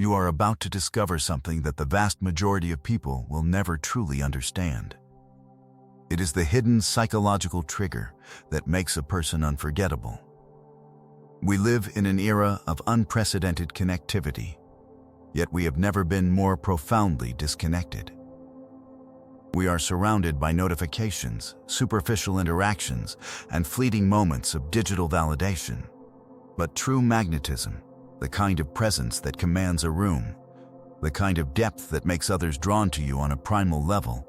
You are about to discover something that the vast majority of people will never truly understand. It is the hidden psychological trigger that makes a person unforgettable. We live in an era of unprecedented connectivity, yet we have never been more profoundly disconnected. We are surrounded by notifications, superficial interactions, and fleeting moments of digital validation. But true magnetism, the kind of presence that commands a room, the kind of depth that makes others drawn to you on a primal level,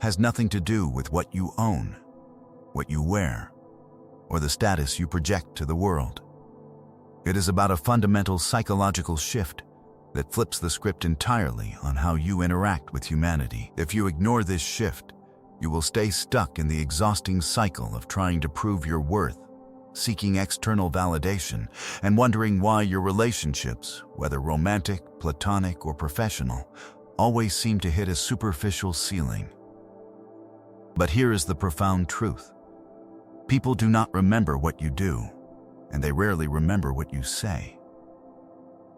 has nothing to do with what you own, what you wear, or the status you project to the world. It is about a fundamental psychological shift that flips the script entirely on how you interact with humanity. If you ignore this shift, you will stay stuck in the exhausting cycle of trying to prove your worth, seeking external validation, and wondering why your relationships, whether romantic, platonic, or professional, always seem to hit a superficial ceiling. But here is the profound truth. People do not remember what you do, and they rarely remember what you say.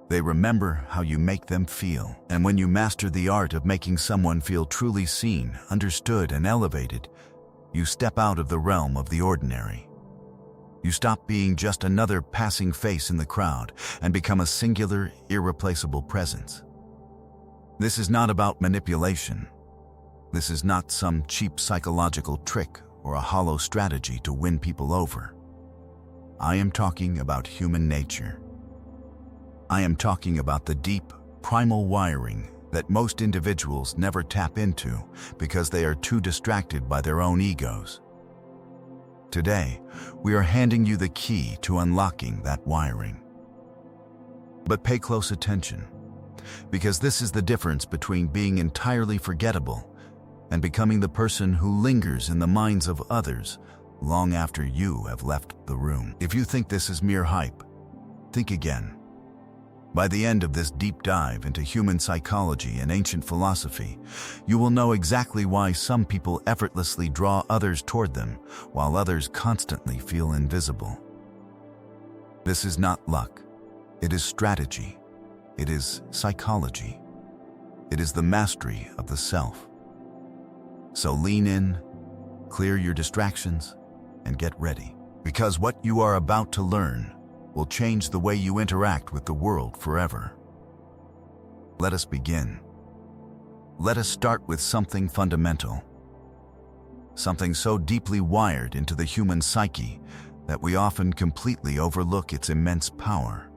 They remember how you make them feel. And when you master the art of making someone feel truly seen, understood, and elevated, you step out of the realm of the ordinary. You stop being just another passing face in the crowd and become a singular, irreplaceable presence. This is not about manipulation. This is not some cheap psychological trick or a hollow strategy to win people over. I am talking about human nature. I am talking about the deep, primal wiring that most individuals never tap into because they are too distracted by their own egos. Today, we are handing you the key to unlocking that wiring. But pay close attention, because this is the difference between being entirely forgettable and becoming the person who lingers in the minds of others long after you have left the room. If you think this is mere hype, think again. By the end of this deep dive into human psychology and ancient philosophy, you will know exactly why some people effortlessly draw others toward them, while others constantly feel invisible. This is not luck. It is strategy. It is psychology. It is the mastery of the self. So lean in, clear your distractions, and get ready. Because what you are about to learn will change the way you interact with the world forever. Let us begin. Let us start with something fundamental. Something so deeply wired into the human psyche that we often completely overlook its immense power.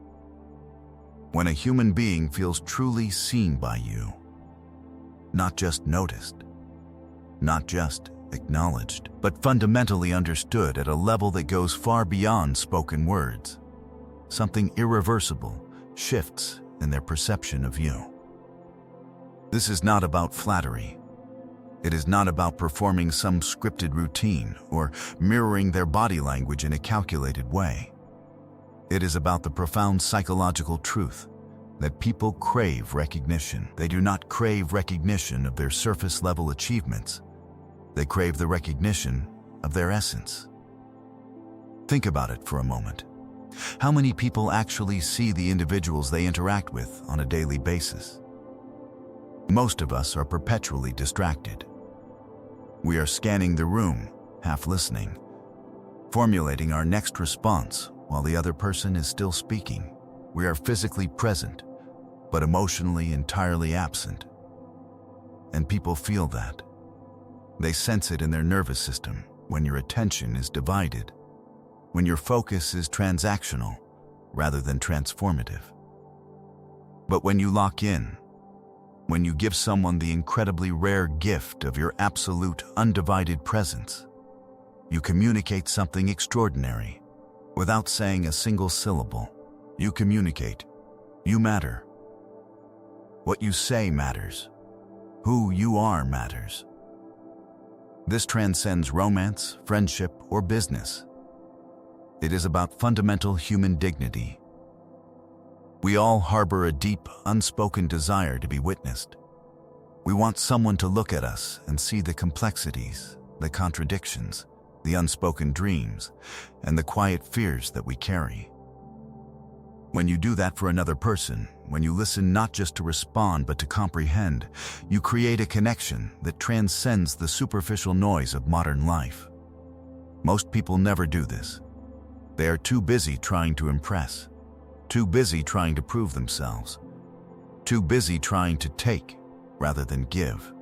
When a human being feels truly seen by you, not just noticed, not just acknowledged, but fundamentally understood at a level that goes far beyond spoken words, something irreversible shifts in their perception of you. This is not about flattery. It is not about performing some scripted routine or mirroring their body language in a calculated way. It is about the profound psychological truth that people crave recognition. They do not crave recognition of their surface-level achievements. They crave the recognition of their essence. Think about it for a moment. How many people actually see the individuals they interact with on a daily basis? Most of us are perpetually distracted. We are scanning the room, half listening, formulating our next response while the other person is still speaking. We are physically present, but emotionally entirely absent. And people feel that. They sense it in their nervous system when your attention is divided, when your focus is transactional rather than transformative. But when you lock in, when you give someone the incredibly rare gift of your absolute, undivided presence, you communicate something extraordinary. Without saying a single syllable, you communicate. You matter. What you say matters. Who you are matters. This transcends romance, friendship, or business. It is about fundamental human dignity. We all harbor a deep, unspoken desire to be witnessed. We want someone to look at us and see the complexities, the contradictions, the unspoken dreams, and the quiet fears that we carry. When you do that for another person, when you listen not just to respond but to comprehend, you create a connection that transcends the superficial noise of modern life. Most people never do this. They are too busy trying to impress, too busy trying to prove themselves, too busy trying to take rather than give.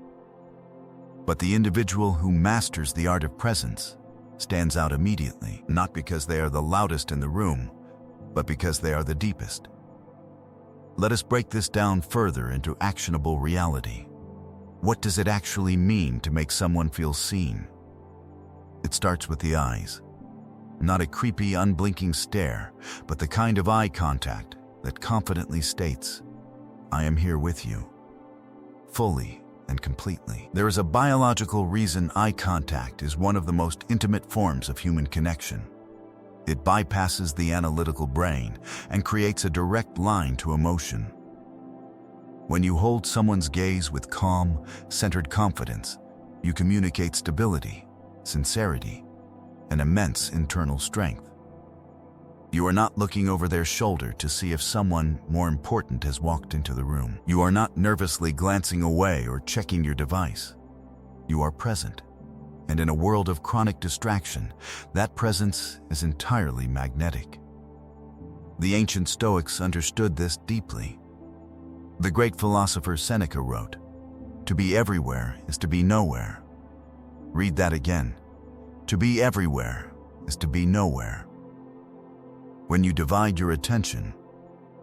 But the individual who masters the art of presence stands out immediately, not because they are the loudest in the room, but because they are the deepest. Let us break this down further into actionable reality. What does it actually mean to make someone feel seen? It starts with the eyes. Not a creepy, unblinking stare, but the kind of eye contact that confidently states, "I am here with you," fully and completely. There is a biological reason eye contact is one of the most intimate forms of human connection. It bypasses the analytical brain and creates a direct line to emotion. When you hold someone's gaze with calm, centered confidence, you communicate stability, sincerity, and immense internal strength. You are not looking over their shoulder to see if someone more important has walked into the room. You are not nervously glancing away or checking your device. You are present. And in a world of chronic distraction, that presence is entirely magnetic. The ancient Stoics understood this deeply. The great philosopher Seneca wrote, "To be everywhere is to be nowhere." Read that again. To be everywhere is to be nowhere. When you divide your attention,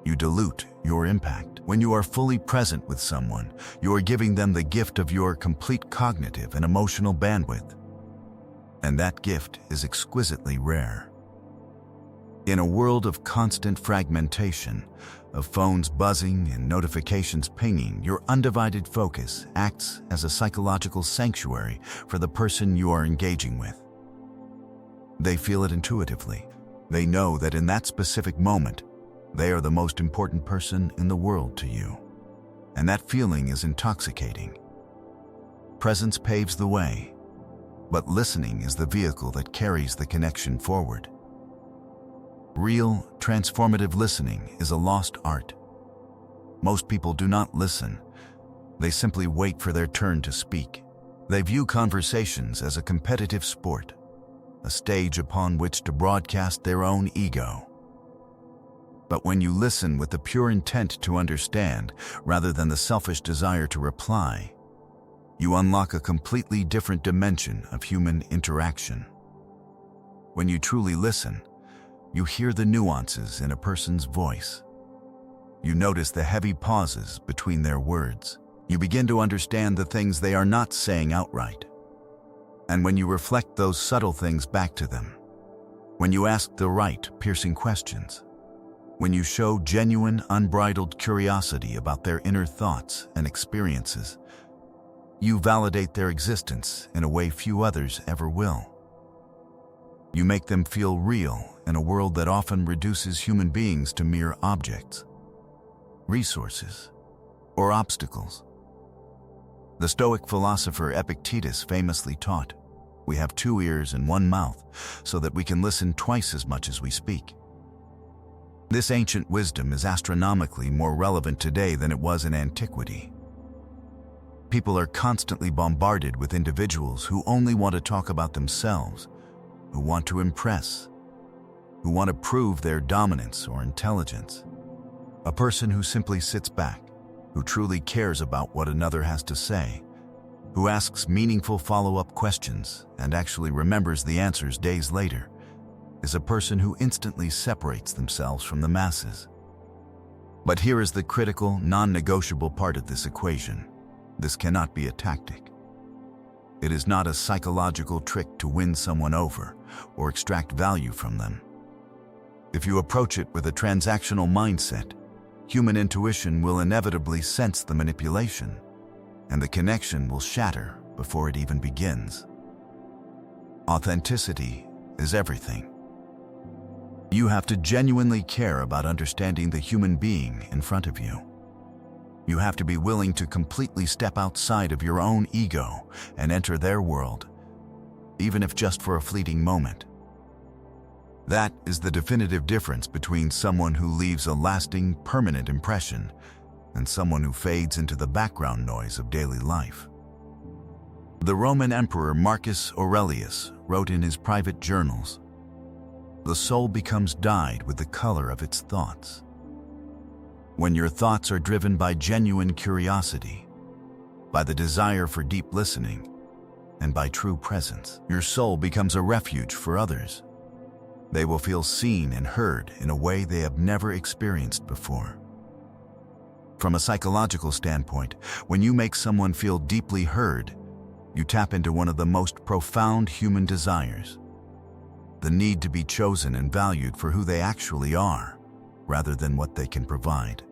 you dilute your impact. When you are fully present with someone, you are giving them the gift of your complete cognitive and emotional bandwidth. And that gift is exquisitely rare. In a world of constant fragmentation, of phones buzzing and notifications pinging, your undivided focus acts as a psychological sanctuary for the person you are engaging with. They feel it intuitively. They know that in that specific moment, they are the most important person in the world to you. And that feeling is intoxicating. Presence paves the way, but listening is the vehicle that carries the connection forward. Real, transformative listening is a lost art. Most people do not listen. They simply wait for their turn to speak. They view conversations as a competitive sport, a stage upon which to broadcast their own ego. But when you listen with the pure intent to understand, rather than the selfish desire to reply, you unlock a completely different dimension of human interaction. When you truly listen, you hear the nuances in a person's voice. You notice the heavy pauses between their words. You begin to understand the things they are not saying outright. And when you reflect those subtle things back to them, when you ask the right, piercing questions, when you show genuine, unbridled curiosity about their inner thoughts and experiences, you validate their existence in a way few others ever will. You make them feel real in a world that often reduces human beings to mere objects, resources, or obstacles. The Stoic philosopher Epictetus famously taught, "We have 2 ears and 1 mouth, so that we can listen twice as much as we speak." This ancient wisdom is astronomically more relevant today than it was in antiquity. People are constantly bombarded with individuals who only want to talk about themselves, who want to impress, who want to prove their dominance or intelligence. A person who simply sits back, who truly cares about what another has to say, who asks meaningful follow-up questions and actually remembers the answers days later, is a person who instantly separates themselves from the masses. But here is the critical, non-negotiable part of this equation. This cannot be a tactic. It is not a psychological trick to win someone over or extract value from them. If you approach it with a transactional mindset, human intuition will inevitably sense the manipulation, and the connection will shatter before it even begins. Authenticity is everything. You have to genuinely care about understanding the human being in front of you. You have to be willing to completely step outside of your own ego and enter their world, even if just for a fleeting moment. That is the definitive difference between someone who leaves a lasting, permanent impression and someone who fades into the background noise of daily life. The Roman Emperor Marcus Aurelius wrote in his private journals, "The soul becomes dyed with the color of its thoughts." When your thoughts are driven by genuine curiosity, by the desire for deep listening, and by true presence, your soul becomes a refuge for others. They will feel seen and heard in a way they have never experienced before. From a psychological standpoint, when you make someone feel deeply heard, you tap into one of the most profound human desires, the need to be chosen and valued for who they actually are, rather than what they can provide.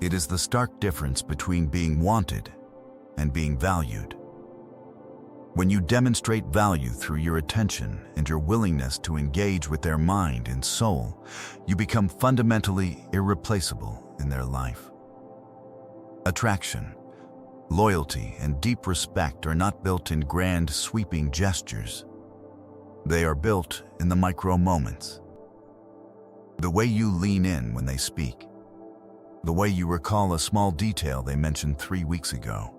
It is the stark difference between being wanted and being valued. When you demonstrate value through your attention and your willingness to engage with their mind and soul, you become fundamentally irreplaceable in their life. Attraction, loyalty, and deep respect are not built in grand, sweeping gestures. They are built in the micro moments. The way you lean in when they speak. The way you recall a small detail they mentioned 3 weeks ago.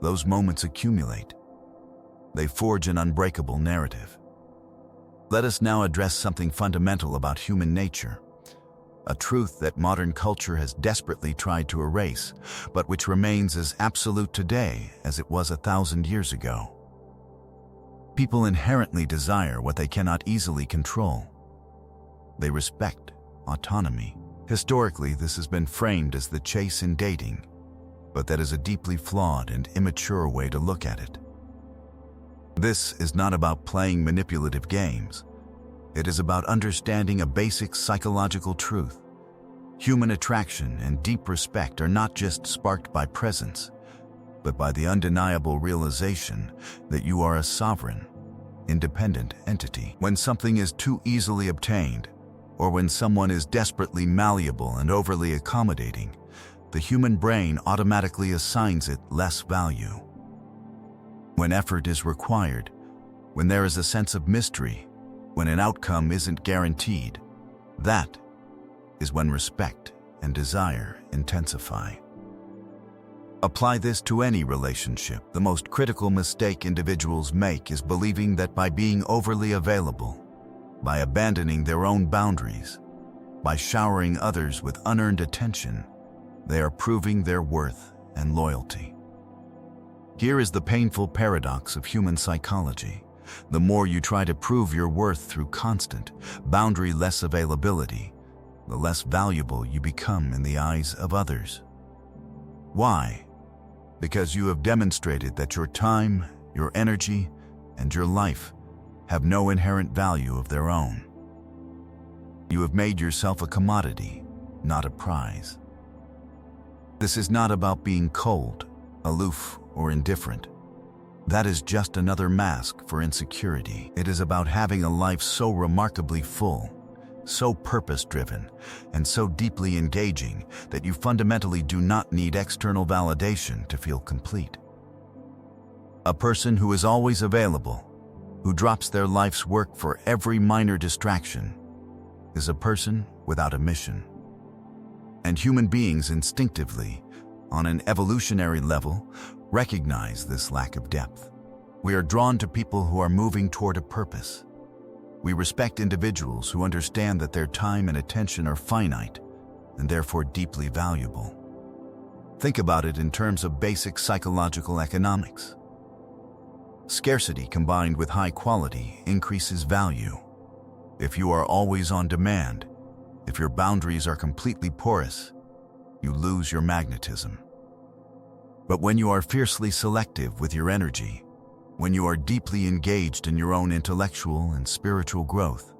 Those moments accumulate. They forge an unbreakable narrative. Let us now address something fundamental about human nature, a truth that modern culture has desperately tried to erase, but which remains as absolute today as it was 1,000 years ago. People inherently desire what they cannot easily control. They respect autonomy. Historically, this has been framed as the chase in dating, but that is a deeply flawed and immature way to look at it. This is not about playing manipulative games. It is about understanding a basic psychological truth. Human attraction and deep respect are not just sparked by presence, but by the undeniable realization that you are a sovereign, independent entity. When something is too easily obtained, or when someone is desperately malleable and overly accommodating, the human brain automatically assigns it less value. When effort is required, when there is a sense of mystery, when an outcome isn't guaranteed, that is when respect and desire intensify. Apply this to any relationship. The most critical mistake individuals make is believing that by being overly available, by abandoning their own boundaries, by showering others with unearned attention, they are proving their worth and loyalty. Here is the painful paradox of human psychology. The more you try to prove your worth through constant, boundary-less availability, the less valuable you become in the eyes of others. Why? Because you have demonstrated that your time, your energy, and your life have no inherent value of their own. You have made yourself a commodity, not a prize. This is not about being cold, aloof, or indifferent. That is just another mask for insecurity. It is about having a life so remarkably full, so purpose-driven, and so deeply engaging that you fundamentally do not need external validation to feel complete. A person who is always available, who drops their life's work for every minor distraction, is a person without a mission. And human beings instinctively, on an evolutionary level, recognize this lack of depth. We are drawn to people who are moving toward a purpose. We respect individuals who understand that their time and attention are finite and therefore deeply valuable. Think about it in terms of basic psychological economics. Scarcity combined with high quality increases value. If you are always on demand, if your boundaries are completely porous, you lose your magnetism. But when you are fiercely selective with your energy, when you are deeply engaged in your own intellectual and spiritual growth,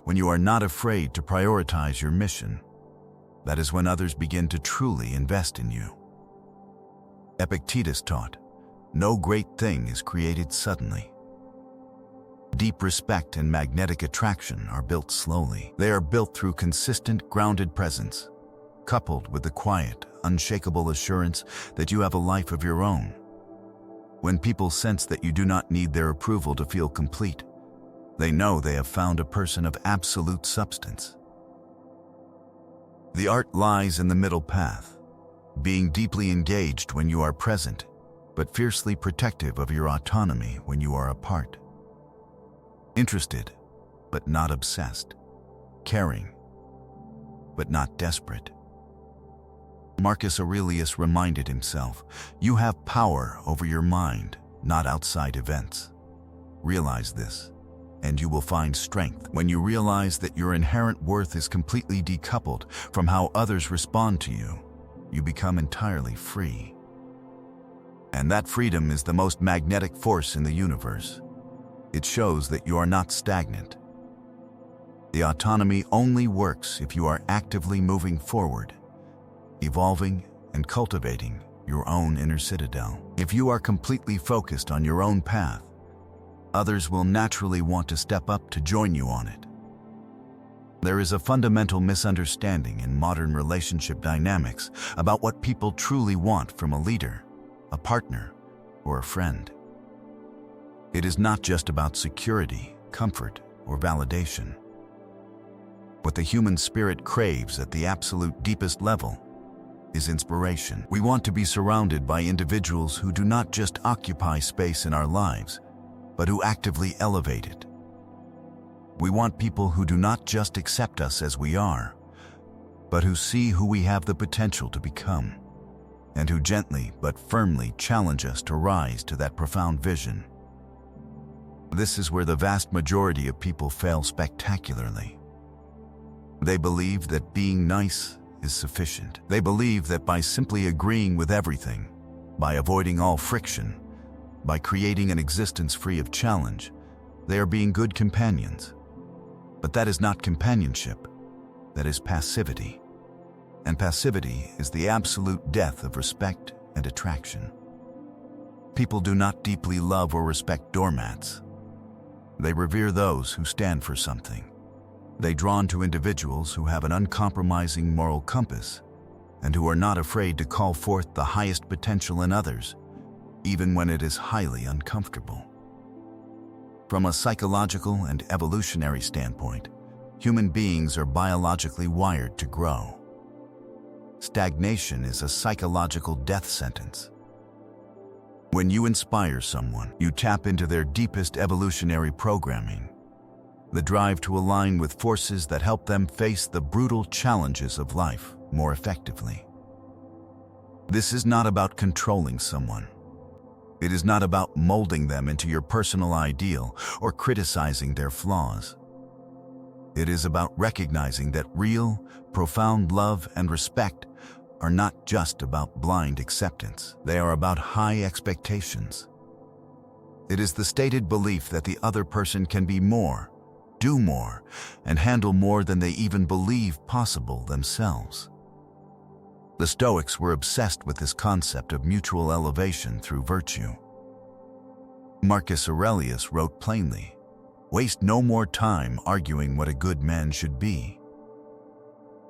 when you are not afraid to prioritize your mission, that is when others begin to truly invest in you. Epictetus taught, "No great thing is created suddenly." Deep respect and magnetic attraction are built slowly. They are built through consistent, grounded presence, coupled with the quiet, unshakable assurance that you have a life of your own. When people sense that you do not need their approval to feel complete, They know they have found a person of absolute substance. The art lies in the middle path, being deeply engaged when you are present, but fiercely protective of your autonomy when you are apart. Interested, but not obsessed. Caring, but not desperate. Marcus Aurelius reminded himself, "You have power over your mind, not outside events." Realize this, and you will find strength. When you realize that your inherent worth is completely decoupled from how others respond to you, you become entirely free. And that freedom is the most magnetic force in the universe. It shows that you are not stagnant. The autonomy only works if you are actively moving forward, evolving and cultivating your own inner citadel. If you are completely focused on your own path, others will naturally want to step up to join you on it. There is a fundamental misunderstanding in modern relationship dynamics about what people truly want from a leader, a partner, or a friend. It is not just about security, comfort, or validation. What the human spirit craves at the absolute deepest level is inspiration. We want to be surrounded by individuals who do not just occupy space in our lives, but who actively elevate it. We want people who do not just accept us as we are, but who see who we have the potential to become, and who gently but firmly challenge us to rise to that profound vision. This is where the vast majority of people fail spectacularly. They believe that being nice is sufficient. They believe that by simply agreeing with everything, by avoiding all friction, by creating an existence free of challenge, they are being good companions. But that is not companionship, that is passivity. And passivity is the absolute death of respect and attraction. People do not deeply love or respect doormats. They revere those who stand for something. They drawn to individuals who have an uncompromising moral compass and who are not afraid to call forth the highest potential in others, even when it is highly uncomfortable. From a psychological and evolutionary standpoint, human beings are biologically wired to grow. Stagnation is a psychological death sentence. When you inspire someone, you tap into their deepest evolutionary programming, the drive to align with forces that help them face the brutal challenges of life more effectively. This is not about controlling someone. It is not about molding them into your personal ideal or criticizing their flaws. It is about recognizing that real, profound love and respect are not just about blind acceptance. They are about high expectations. It is the stated belief that the other person can be more, do more, and handle more than they even believe possible themselves. The Stoics were obsessed with this concept of mutual elevation through virtue. Marcus Aurelius wrote plainly, "Waste no more time arguing what a good man should be.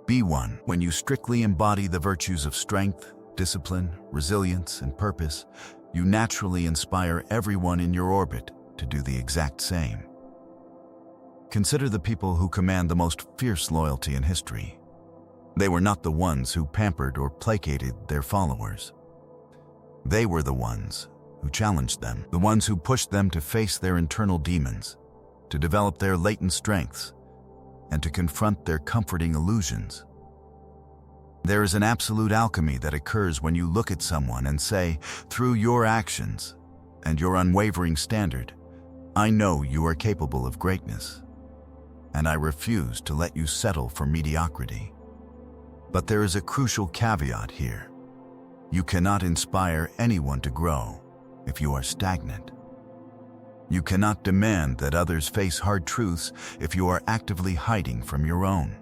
Be one." When you strictly embody the virtues of strength, discipline, resilience, and purpose, you naturally inspire everyone in your orbit to do the exact same. Consider the people who command the most fierce loyalty in history. They were not the ones who pampered or placated their followers. They were the ones who challenged them, the ones who pushed them to face their internal demons, to develop their latent strengths, and to confront their comforting illusions. There is an absolute alchemy that occurs when you look at someone and say, "Through your actions and your unwavering standard, I know you are capable of greatness, and I refuse to let you settle for mediocrity." But there is a crucial caveat here. You cannot inspire anyone to grow if you are stagnant. You cannot demand that others face hard truths if you are actively hiding from your own.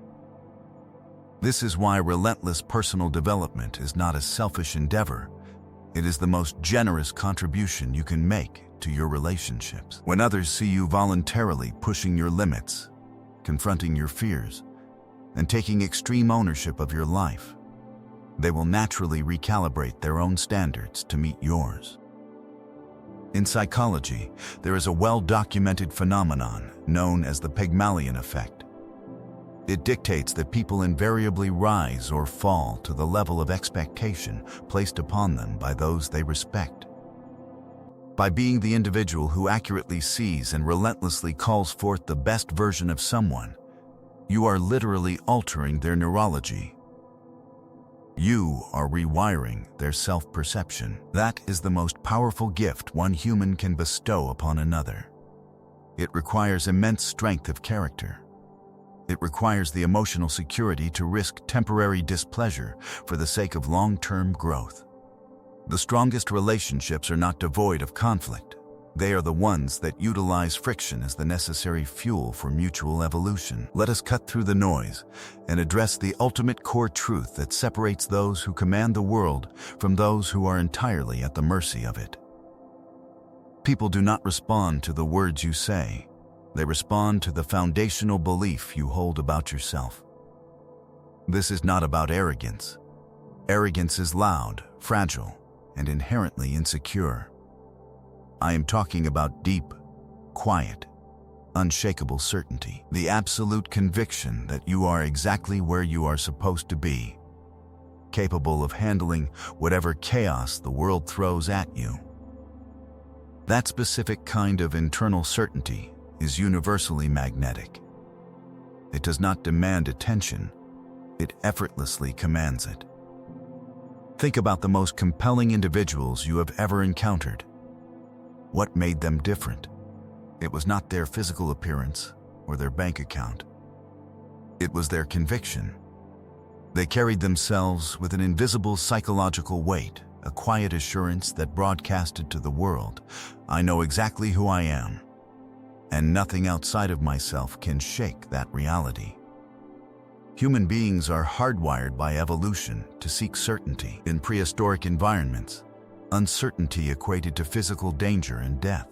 This is why relentless personal development is not a selfish endeavor. It is the most generous contribution you can make to your relationships. When others see you voluntarily pushing your limits, confronting your fears, and taking extreme ownership of your life, they will naturally recalibrate their own standards to meet yours. In psychology, there is a well-documented phenomenon known as the Pygmalion effect. It dictates that people invariably rise or fall to the level of expectation placed upon them by those they respect. By being the individual who accurately sees and relentlessly calls forth the best version of someone, you are literally altering their neurology. You are rewiring their self-perception. That is the most powerful gift one human can bestow upon another. It requires immense strength of character. It requires the emotional security to risk temporary displeasure for the sake of long-term growth. The strongest relationships are not devoid of conflict. They are the ones that utilize friction as the necessary fuel for mutual evolution. Let us cut through the noise and address the ultimate core truth that separates those who command the world from those who are entirely at the mercy of it. People do not respond to the words you say. They respond to the foundational belief you hold about yourself. This is not about arrogance. Arrogance is loud, fragile, and inherently insecure. I am talking about deep, quiet, unshakable certainty, the absolute conviction that you are exactly where you are supposed to be, capable of handling whatever chaos the world throws at you. That specific kind of internal certainty is universally magnetic. It does not demand attention, it effortlessly commands it. Think about the most compelling individuals you have ever encountered. What made them different? It was not their physical appearance or their bank account. It was their conviction. They carried themselves with an invisible psychological weight, a quiet assurance that broadcasted to the world, I know exactly who I am, and nothing outside of myself can shake that reality. Human beings are hardwired by evolution to seek certainty. In prehistoric environments, uncertainty equated to physical danger and death.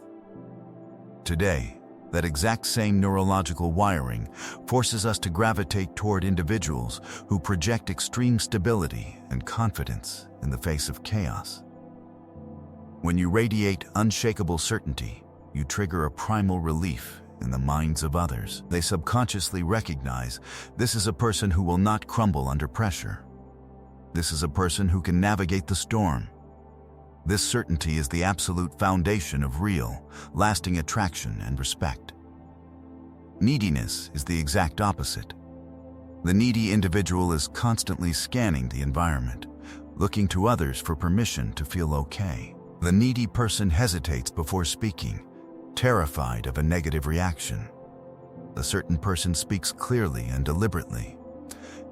Today, that exact same neurological wiring forces us to gravitate toward individuals who project extreme stability and confidence in the face of chaos. When you radiate unshakable certainty, you trigger a primal relief in the minds of others. They subconsciously recognize this is a person who will not crumble under pressure. This is a person who can navigate the storm. This certainty is the absolute foundation of real, lasting attraction and respect. Neediness is the exact opposite. The needy individual is constantly scanning the environment, looking to others for permission to feel okay. The needy person hesitates before speaking, terrified of a negative reaction. The certain person speaks clearly and deliberately,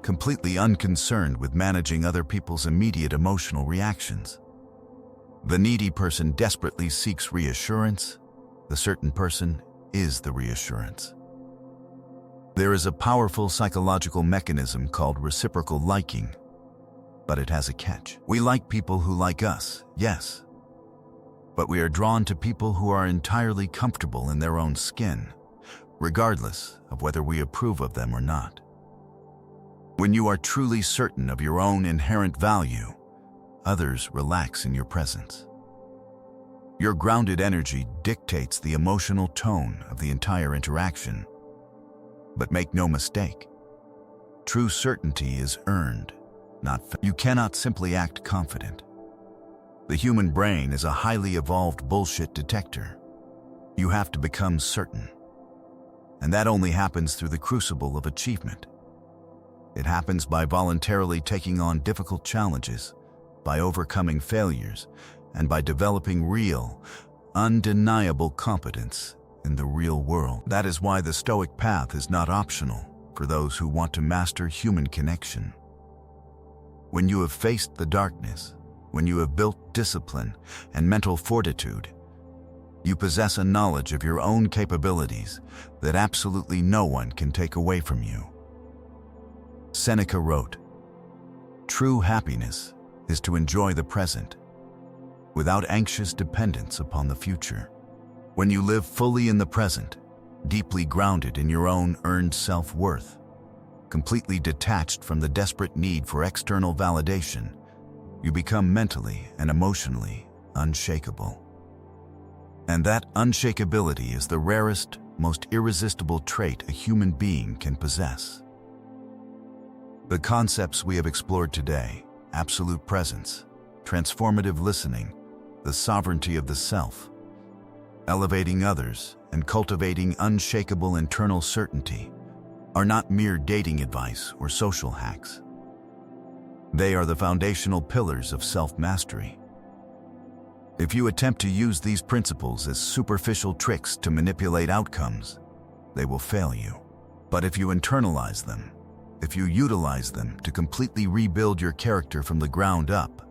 completely unconcerned with managing other people's immediate emotional reactions. The needy person desperately seeks reassurance. The certain person is the reassurance. There is a powerful psychological mechanism called reciprocal liking, but it has a catch. We like people who like us, yes, but we are drawn to people who are entirely comfortable in their own skin, regardless of whether we approve of them or not. When you are truly certain of your own inherent value, others relax in your presence. Your grounded energy dictates the emotional tone of the entire interaction. But make no mistake, true certainty is earned, not felt. You cannot simply act confident. The human brain is a highly evolved bullshit detector. You have to become certain. And that only happens through the crucible of achievement. It happens by voluntarily taking on difficult challenges, by overcoming failures, and by developing real, undeniable competence in the real world. That is why the Stoic path is not optional for those who want to master human connection. When you have faced the darkness, when you have built discipline and mental fortitude, you possess a knowledge of your own capabilities that absolutely no one can take away from you. Seneca wrote, "True happiness is to enjoy the present, without anxious dependence upon the future." When you live fully in the present, deeply grounded in your own earned self-worth, completely detached from the desperate need for external validation, you become mentally and emotionally unshakable. And that unshakability is the rarest, most irresistible trait a human being can possess. The concepts we have explored today, absolute presence, transformative listening, the sovereignty of the self, elevating others, and cultivating unshakable internal certainty, are not mere dating advice or social hacks. They are the foundational pillars of self-mastery. If you attempt to use these principles as superficial tricks to manipulate outcomes, they will fail you. But if you internalize them, if you utilize them to completely rebuild your character from the ground up,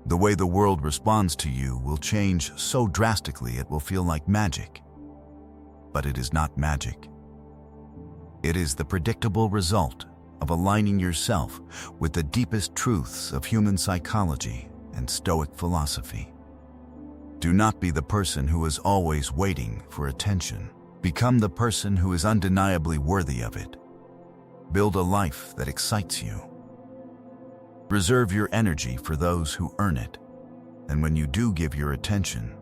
the way the world responds to you will change so drastically it will feel like magic. But it is not magic. It is the predictable result of aligning yourself with the deepest truths of human psychology and Stoic philosophy. Do not be the person who is always waiting for attention. Become the person who is undeniably worthy of it. Build a life that excites you. Reserve your energy for those who earn it, and when you do give your attention,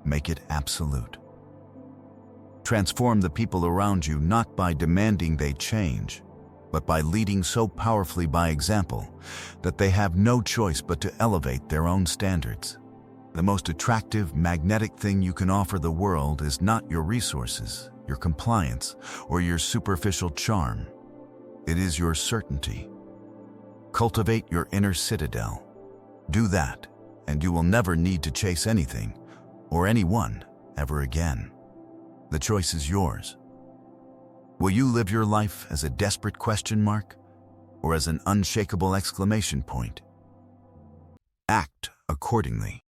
make it absolute. Transform the people around you not by demanding they change, but by leading so powerfully by example that they have no choice but to elevate their own standards. The most attractive, magnetic thing you can offer the world is not your resources, your compliance, or your superficial charm. It is your certainty. Cultivate your inner citadel. Do that, and you will never need to chase anything or anyone ever again. The choice is yours. Will you live your life as a desperate question mark or as an unshakable exclamation point? Act accordingly.